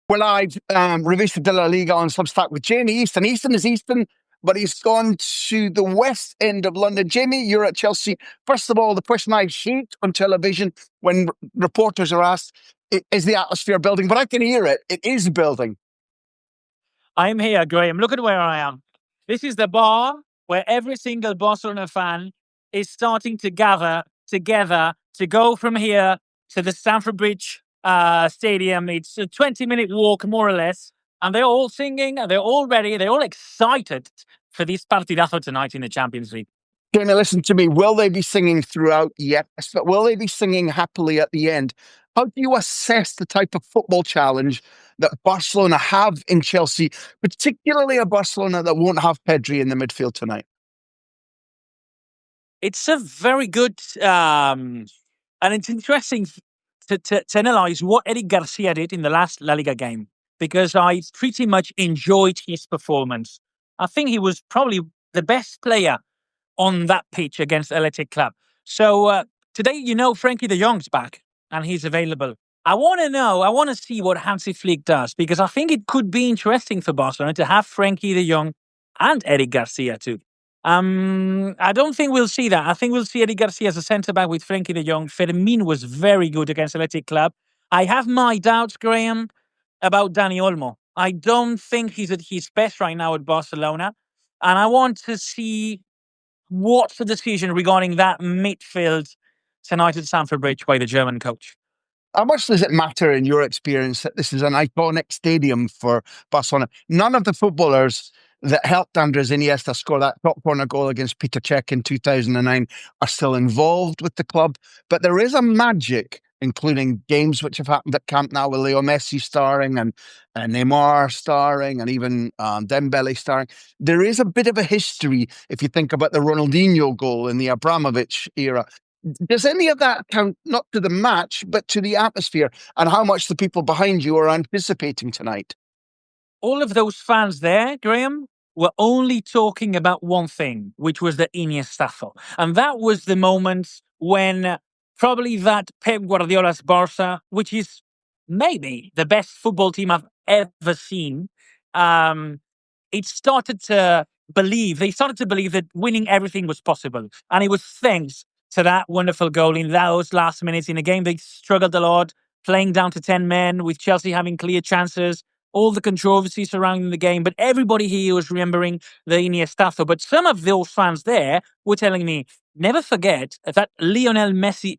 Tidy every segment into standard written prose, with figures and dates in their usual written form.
Well, I've Revista de la Liga on Substack with Jamie Easton. Easton is Easton, but he's gone to the west end of London. Jamie, you're at Chelsea. First of all, the question I hate on television when reporters are asked, is the atmosphere building? But I can hear it. It is building. I'm here, Graham. Look at where I am. This is the bar where every single Barcelona fan is starting to gather together to go from here to the Stamford Bridge stadium. It's a 20-minute walk, more or less. And they're all singing, they're all ready, they're all excited for this partidazo tonight in the Champions League. Jamie, listen to me. Will they be singing throughout? Yes. But will they be singing happily at the end? How do you assess the type of football challenge that Barcelona have in Chelsea, particularly a Barcelona that won't have Pedri in the midfield tonight? It's a very good, and it's interesting to analyze what Eric Garcia did in the last La Liga game, because I pretty much enjoyed his performance. I think he was probably the best player on that pitch against Athletic Club. So today, Frankie de Jong's back and he's available. I want to see what Hansi Flick does, because I think it could be interesting for Barcelona to have Frankie de Jong and Eric Garcia too. I don't think we'll see that. I think we'll see Eric Garcia as a centre-back with Frankie de Jong. Fermin was very good against Athletic Club. I have my doubts, Graham, about Dani Olmo. I don't think he's at his best right now at Barcelona. And I want to see what's the decision regarding that midfield tonight at Stamford Bridge by the German coach. How much does it matter in your experience that this is an iconic stadium for Barcelona? None of the footballers that helped Andres Iniesta score that top corner goal against Peter Cech in 2009 are still involved with the club. But there is a magic, including games which have happened at Camp Nou with Leo Messi starring and Neymar starring and even Dembele starring. There is a bit of a history if you think about the Ronaldinho goal in the Abramovich era. Does any of that count, not to the match, but to the atmosphere and how much the people behind you are anticipating tonight? All of those fans there, Graham, were only talking about one thing, which was the Iniestazo. And that was the moment when probably that Pep Guardiola's Barça, which is maybe the best football team I've ever seen, they started to believe that winning everything was possible. And it was thanks to that wonderful goal in those last minutes in a game. They struggled a lot, playing down to 10 men, with Chelsea having clear chances, all the controversy surrounding the game. But everybody here was remembering the Iniestazo. But some of those fans there were telling me, never forget that Lionel Messi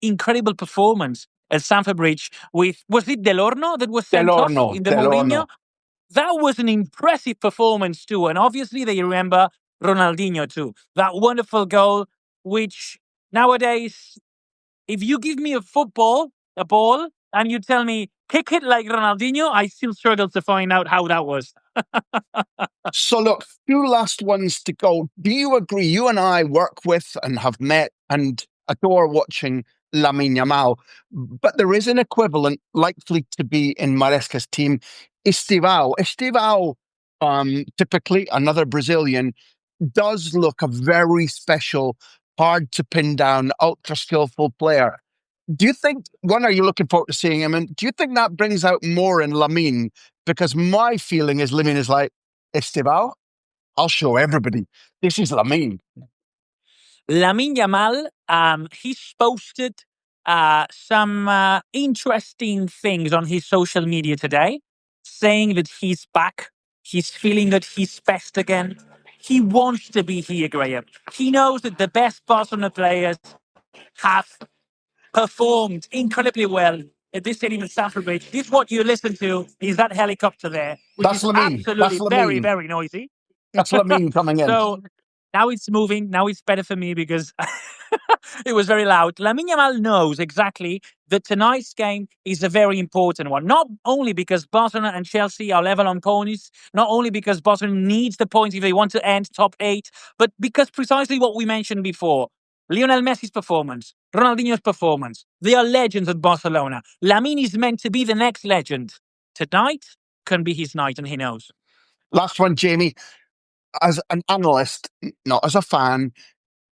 incredible performance at Stamford Bridge with, was it Del Horno that was sent off in the Mourinho? That was an impressive performance too. And obviously they remember Ronaldinho too. That wonderful goal, which nowadays, if you give me a ball, and you tell me, kick it like Ronaldinho, I still struggle to find out how that was. So look, two last ones to go. Do you agree? You and I work with and have met and adore watching Lamine Yamal, but there is an equivalent likely to be in Maresca's team, Estivao. Estivao, typically another Brazilian, does look a very special, hard to pin down, ultra skillful player. Do you think, one, are you looking forward to seeing him? And do you think that brings out more in Lamine? Because my feeling is Lamine is like, Estivao, I'll show everybody. This is Lamine. Lamine Yamal, he's posted some interesting things on his social media today, saying that he's back. He's feeling that he's best again. He wants to be here, Graham. He knows that the best Barcelona players have performed incredibly well at this stadium at Stamford Bridge. This is what you listen to, is that helicopter there, which That's is Lamine. absolutely That's very, Lamine. very noisy. That's Lamine coming in. So now it's moving. Now it's better for me because it was very loud. Lamine Yamal knows exactly that tonight's game is a very important one. Not only because Barcelona and Chelsea are level on points, not only because Barcelona needs the points if they want to end top 8, but because precisely what we mentioned before. Lionel Messi's performance, Ronaldinho's performance. They are legends at Barcelona. Lamine is meant to be the next legend. Tonight can be his night, and he knows. Last one, Jamie. As an analyst, not as a fan,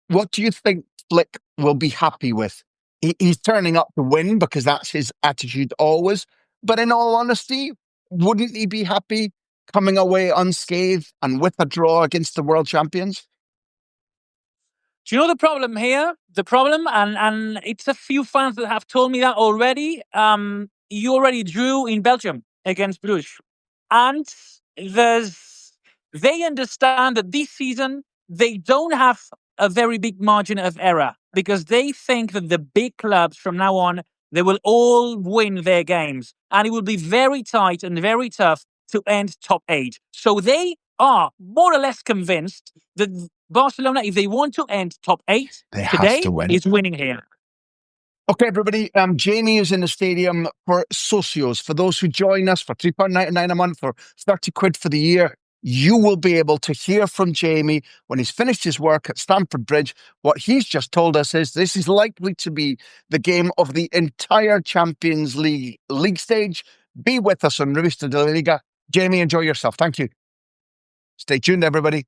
what do you think Flick will be happy with? He's turning up to win because that's his attitude always. But in all honesty, wouldn't he be happy coming away unscathed and with a draw against the world champions? Do you know the problem here? The problem, and it's a few fans that have told me that already. You already drew in Belgium against Bruges, and they understand that this season they don't have a very big margin of error because they think that the big clubs from now on they will all win their games, and it will be very tight and very tough to end top 8. So they are more or less convinced that Barcelona, if they want to end top 8 They have today, to win. is winning here. Okay, everybody. Jamie is in the stadium for Socios. For those who join us for £3.99 a month or 30 quid for the year, you will be able to hear from Jamie when he's finished his work at Stamford Bridge. What he's just told us is this is likely to be the game of the entire Champions League stage. Be with us on Revista de la Liga. Jamie, enjoy yourself. Thank you. Stay tuned, everybody.